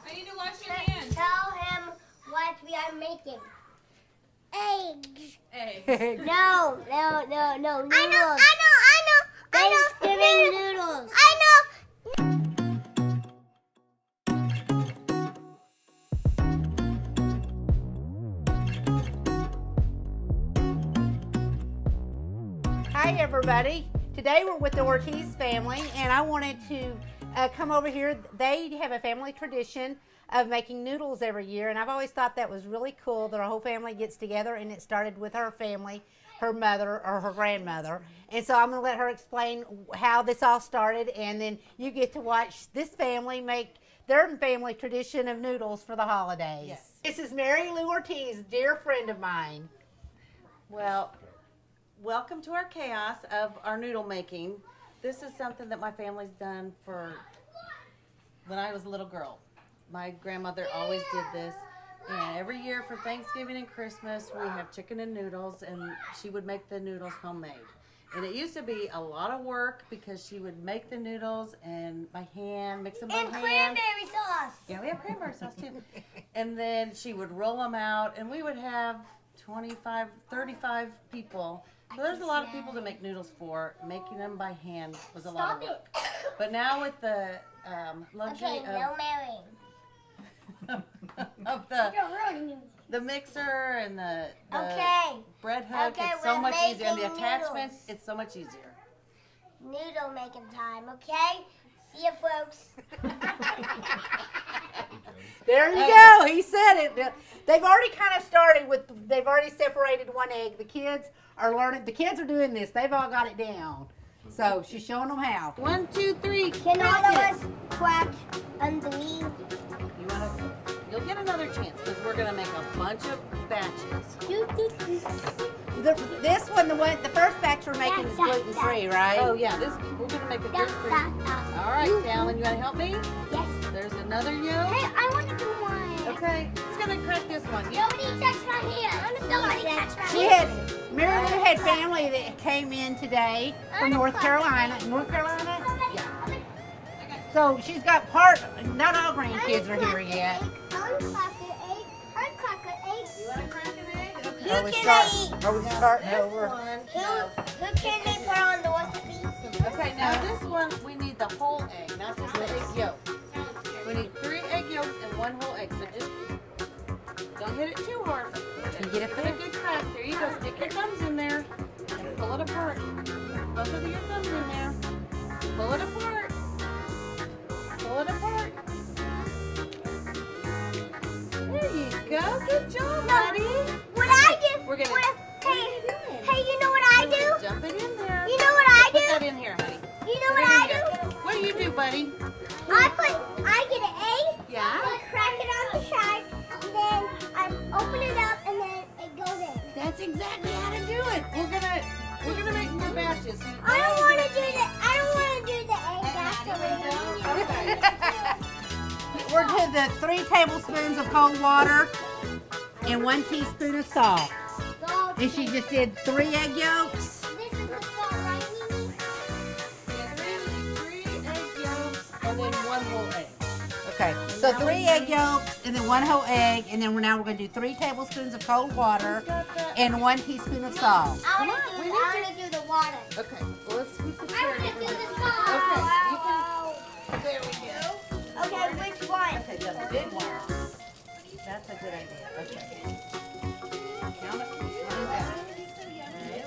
I need to wash your hands. Tell him what we are making. Eggs. Eggs. No, noodles. I know. Thanksgiving noodles. I know. Hi everybody. Today we're with the Ortiz family and I wanted to come over here. They have a family tradition of making noodles every year, and I've always thought that was really cool that our whole family gets together, and it started with her family, her mother or her grandmother. And so I'm going to let her explain how this all started, and then you get to watch this family make their family tradition of noodles for the holidays. Yes. This is Mary Lou Ortiz, dear friend of mine. Well, welcome to our chaos of our noodle making. This is something that my family's done for when I was a little girl. My grandmother always did this, and every year for Thanksgiving and Christmas we have chicken and noodles, and she would make the noodles homemade. And it used to be a lot of work because she would make the noodles and by hand, mix them by hand. And cranberry sauce. Yeah, we have cranberry sauce too. And then she would roll them out, and we would have 25, 35 people. So there's a lot of people to make noodles for. Making them by hand was a lot of work. But now with the luxury of the mixer and the bread hook, it's so much easier. And the attachments, it's so much easier. Noodle making time, okay? See you, folks. There you go. He said it. They've already kind of started with, they've already separated one egg. The kids are learning. The kids are doing this. They've all got it down. So she's showing them how. 1, 2, 3. Can all of us quack underneath? You'll get another chance because we're gonna make a bunch of batches. This one, the first batch we're making is gluten free, right? Oh yeah, we're gonna make it gluten free. All right, Dallin, you wanna help me? Yes. There's another yolk. Hey, I want to do one. Okay, it's gonna crack this one. Nobody touch my hand. Nobody touch my hand. Mary Lou had family that came in today from North Carolina. North Carolina? Yeah. So she's got part, not all grandkids are here yet. You wanna crack an egg? Okay. Are we starting over? Who can they put on the recipe? Okay, now this one, we need the whole egg, not just the egg yolk. We need 3 egg yolks and 1 whole egg, so just don't hit it too hard. Can you get it Put a good crack. There you go. Stick your thumbs in there and pull it apart. Both of your thumbs in there. Pull it apart. Pull it apart. There you go. Good job, buddy. What I do? We're gonna. Hey, you know what I do? Jump it in there. You know what I do? Put that in here, honey. You know what I do? What do you do, buddy? I get an egg. Yeah. I crack it on the side, and then I open it up, and then it goes in. That's exactly how to do it. We're gonna make more batches. I don't want to do the egg after. We're doing the 3 tablespoons of cold water and 1 teaspoon of salt. And she just did 3 egg yolks. This is the salt, right, Mimi? Yeah, 3 egg yolks and then 1 whole egg. Okay, so 3 egg yolks and then 1 whole egg, and then now we're going to do 3 tablespoons of cold water and 1 teaspoon of salt. I want to do the water. Okay, well let's sweep the I want to do the salt. Okay, you can. There we go. Okay, which one? Okay, the big one. That's a good idea. Okay. Count it.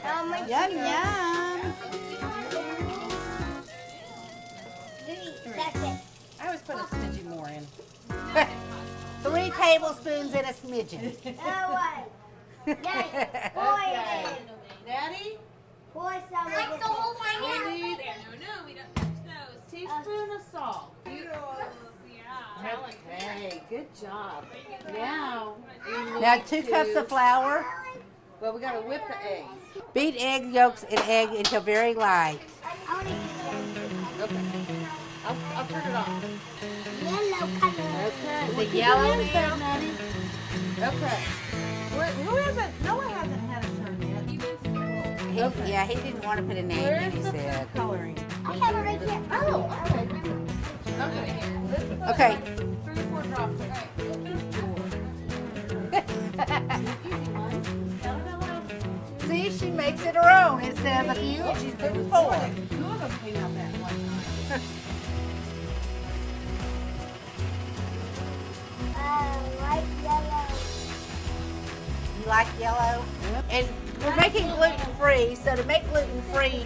How much? Yum, yum. That's it. I always put a smidgen more in. 3 tablespoons and a smidgen. Daddy, Daddy, pour some of this. we need No, we don't touch those. a teaspoon of salt. Yeah. Okay, good job. Now, we Now need 2 cups of flour. Well, we gotta whip the eggs. Beat egg yolks and egg until very light. Okay. I'll turn it off. Yellow color. Okay. The yellow now? Okay. Who hasn't? Noah hasn't had it turned yet. Yeah, he didn't want to put a name in, he Where's the said. food coloring? I have it right here. Oh, okay. Okay. Okay. 3/4 See, she makes it her own. Instead of a few, she's putting 4. Two of them came out that one time. White, yellow. You like yellow? Yep. And we're making gluten-free, so to make gluten-free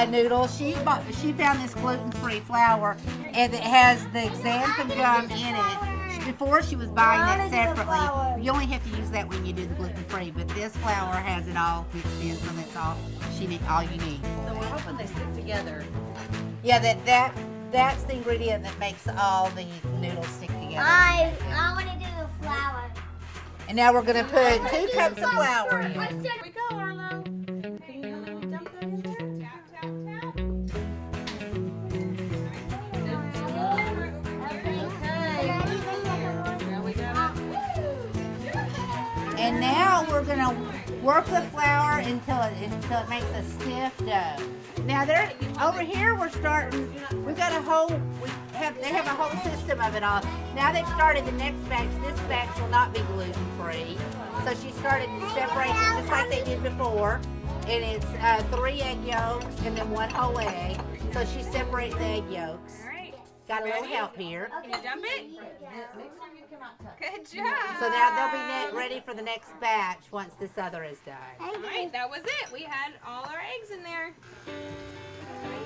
noodles, she found this gluten-free flour, and it has the xanthan gum in it. Before she was buying that separately. You only have to use that when you do the gluten-free, but this flour has it all mixed in, so that's all all you need. So we're hoping they stick together. Yeah, that's the ingredient that makes all the noodles stick together. I want to do the flour. And now we're going to put 2 cups of flour in. Here we go, Arlo. Can you dump that in there? Tap, tap, tap. Now we got it. And now we're going to work the flour until it makes a stiff dough. Now over here we're starting. They have a whole system of it all. Now they've started the next batch. This batch will not be gluten free. So she started separating just like they did before. And it's 3 egg yolks and then 1 whole egg. So she's separating the egg yolks. All right. Got a little help here. Can you dump it? Make sure you cannot touch. Good job. So now they'll be ready for the next batch once this other is done. All right, that was it. We had all our eggs in there. Okay,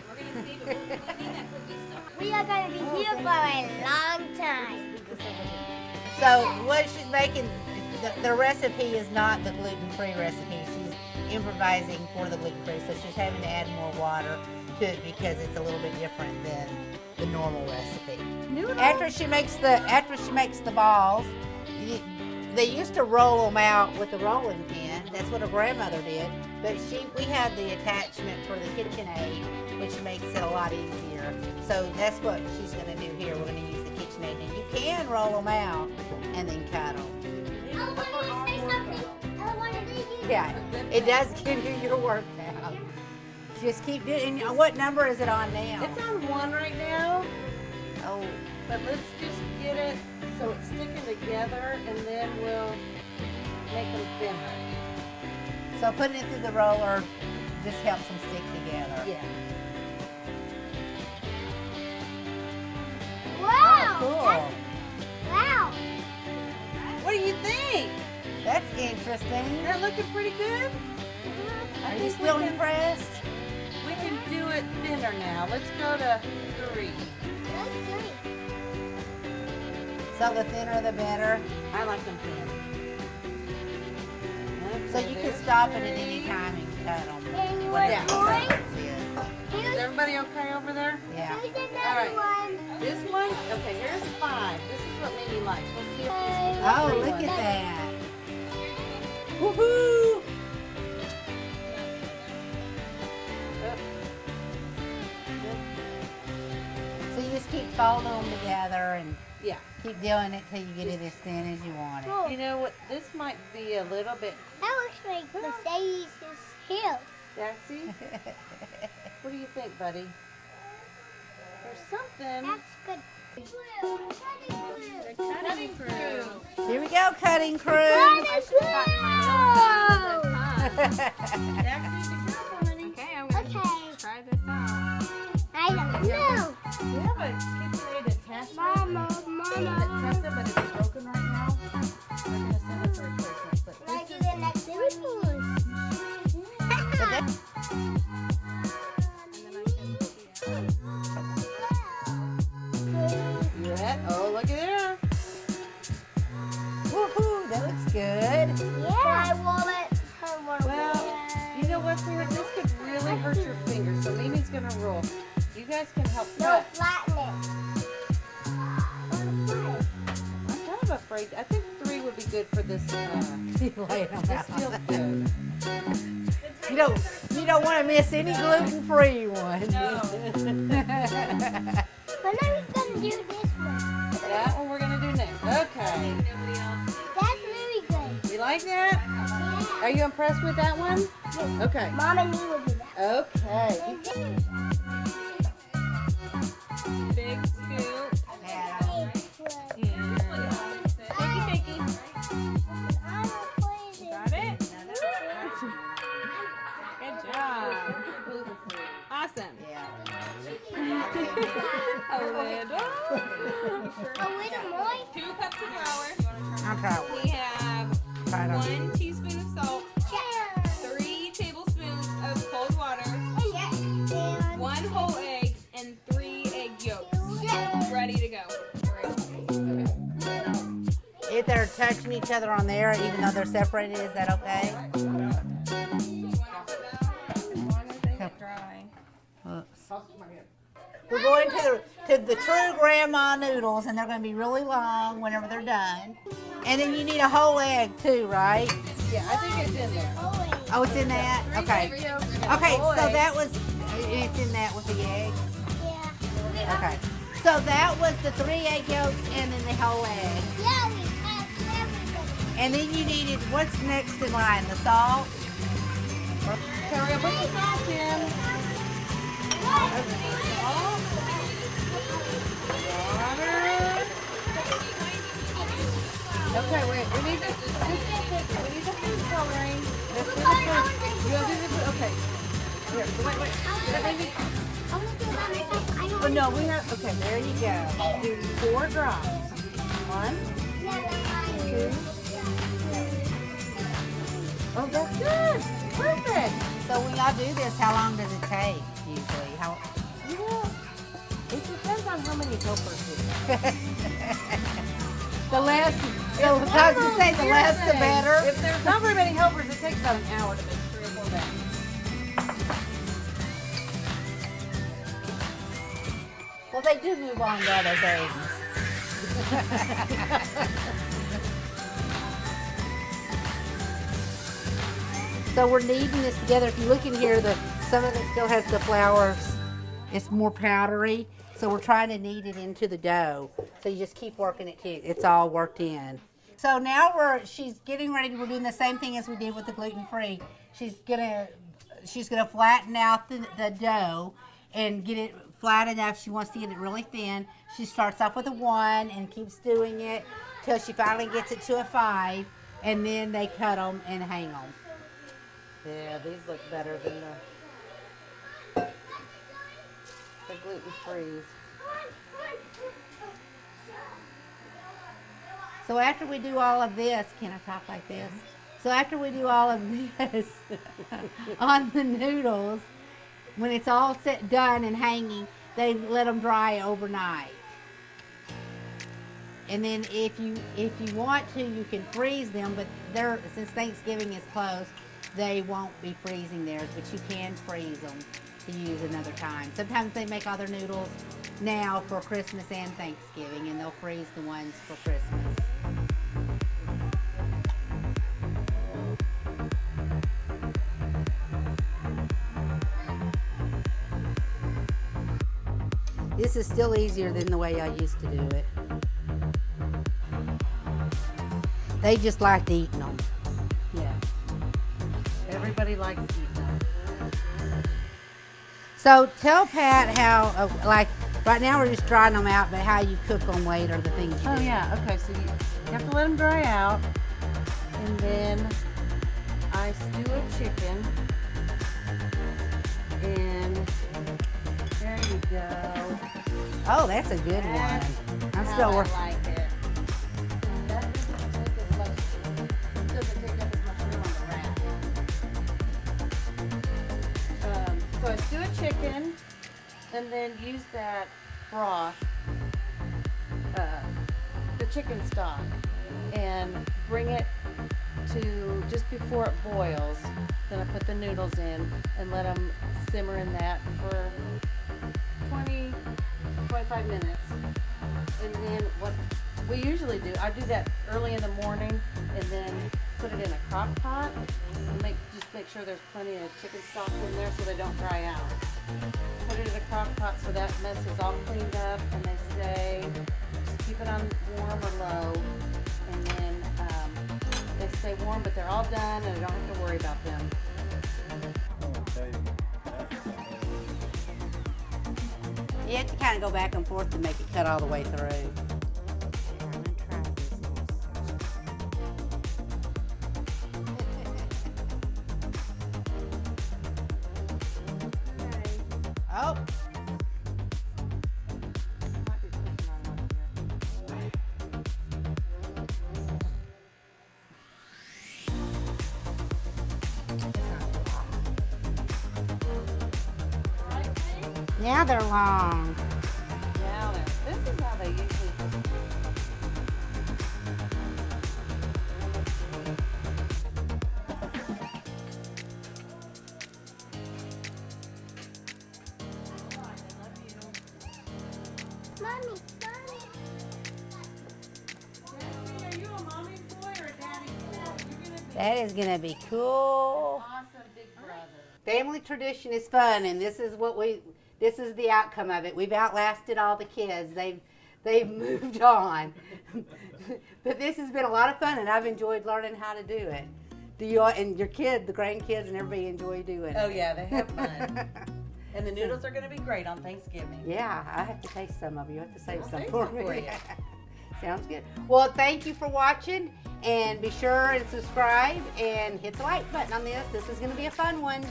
we're gonna save it. We'll need that cookie stuff. We are going to be here for a long time. So what she's making, the recipe is not the gluten-free recipe. She's improvising for the gluten-free, so she's having to add more water to it because it's a little bit different than the normal recipe. After she makes the balls, they used to roll them out with a rolling pin. That's what her grandmother did. But we had the attachment for the Kitchenaide, which makes it a lot easier. So that's what she's going to do here. We're going to use the Kitchenaide, and you can roll them out and then cut them. I want to say something. I want to do Yeah, it does give you your workout. Just keep doing. And what number is it on now? It's on 1 right now, Oh, but let's just get it so it's sticking together, and then we'll make them thinner. so putting it through the roller just helps them stick together. Yeah. Wow. Cool. Wow. What do you think? That's interesting. They're looking pretty good. Are you still impressed? We can do it thinner now. Let's go to 3. So the thinner the better. I like them thin. So you can stop it at any time and cut them. And you Whatever want the orange? preference is. Is everybody okay over there? Yeah. Here's All another right. one. This one? Okay, here's 5. This is what Mimi likes. Let's see if this is the Oh, three look one. at that. Woohoo! So you just keep folding them together and Yeah. keep doing it till you get it as thin as you want it. You know what? This might be a little bit That looks like Mercedes' heel. Daxy. What do you think, buddy? There's something. That's good. Cutting crew. Here we go, cutting crew. Daxy, be careful, honey. Okay, I'm gonna Okay. try this out. I don't know. We have a Kitchenaide attachment Mama, that Mama. tested, but it's broken right now. They're going to send us a replacement. But Can I this do is the next one? So that- And then I can you ready? Oh, look at there. Woohoo, that looks good. Yeah. I want it. Well, you know what, Sarah? This could really hurt your fingers, so Mimi's going to roll. You guys can help No, cut. flatten it. I'm kind of afraid. I think 3 would be good for this. You lay them This out. feels good. You don't want to miss any gluten-free one. No. When are we going to do this one? That one we're going to do next. Okay. nobody else. That's really good. You like that? Yeah. Are you impressed with that one? Yes. Okay. Mom and me will do that. Okay. Big scoop. Yeah, A little more? 2 cups of flour. I'll try one. We have Try it on. 1 teaspoon of salt, Yeah. 3 tablespoons of cold water, Yeah. 1 whole egg, and 3 egg yolks. Yeah. Ready to go. If they're touching each other on there, even though they're separated, is that okay? You want to put them as long as they get dry. Oops. We're going to the true grandma noodles, and they're going to be really long whenever they're done. And then you need a whole egg too, right? Yeah, I think it's in there. Oh, it's in that? Okay. Okay, so that was, it's in that with the egg. Yeah. Okay. So that was the 3 egg yolks and then the whole egg. Yeah, we have everything. And then you needed, what's next in line? The salt? Okay, we're gonna put the salt in. Okay, wait. We need this. We need the food coloring. Let's do the food. You want to do the food? Okay. Here. Wait. I want to do that myself. I know. Oh no, we have. Okay, there you go. Do 4 drops. 1, 2. Oh, that's good. Perfect. So when y'all do this, how long does it take usually? How? Yeah. It depends on how many helpers you have. The less, I was to say the less the better. If there's not very many helpers, it takes about an hour to make 3 or 4 bags. Well, they do move on to other things. So we're kneading this together. If you look in here, some of it still has the flour. It's more powdery. So we're trying to knead it into the dough. So you just keep working it till it's all worked in. So now she's getting ready. We're doing the same thing as we did with the gluten-free. She's gonna flatten out the dough and get it flat enough. She wants to get it really thin. She starts off with a 1 and keeps doing it till she finally gets it to a 5, and then they cut them and hang them. Yeah, these look better than the gluten-free. So after we do all of this, can I talk like this? So after we do all of this on the noodles, when it's all done and hanging, they let them dry overnight. And then if you want to, you can freeze them, but since Thanksgiving is close, they won't be freezing theirs, but you can freeze them to use another time. Sometimes they make all their noodles now for Christmas and Thanksgiving, and they'll freeze the ones for Christmas. This is still easier than the way I used to do it. They just liked eating them. Yeah. Everybody likes eating them. So tell Pat how, like, right now we're just drying them out, but how you cook them later, the things you do. Oh yeah, okay, so you have to let them dry out, and then I stew a chicken, and there you go. Oh, that's a good one. I'm still working. I like it. That doesn't take up as much room on the rack. So I stew a chicken, and then use that broth, the chicken stock, and bring it to just before it boils. Then I put the noodles in and let them simmer in that for 25 minutes. And then what we usually do, I do that early in the morning and then put it in a crock pot and just make sure there's plenty of chicken stock in there so they don't dry out. Put it in a crock pot so that mess is all cleaned up, and they say just keep it on warm or low, and then they stay warm, but they're all done and I don't have to worry about them. You have to kind of go back and forth to make it cut all the way through. Oh. Now they're long. Now then, this is how they usually Mommy, mommy. Jesse, are you a mommy boy or a daddy boy? You're gonna be That is gonna be cool. awesome big brother. Family tradition is fun, and this is the outcome of it. We've outlasted all the kids. They've moved on. But this has been a lot of fun, and I've enjoyed learning how to do it. Do you and your kid, the grandkids, and everybody enjoy doing it? Oh yeah, they have fun. And the noodles are going to be great on Thanksgiving. Yeah, I have to taste some of you. You have to save I'll some save for some me. for you. Sounds good. Well, thank you for watching, and be sure and subscribe and hit the like button on this. This is going to be a fun one.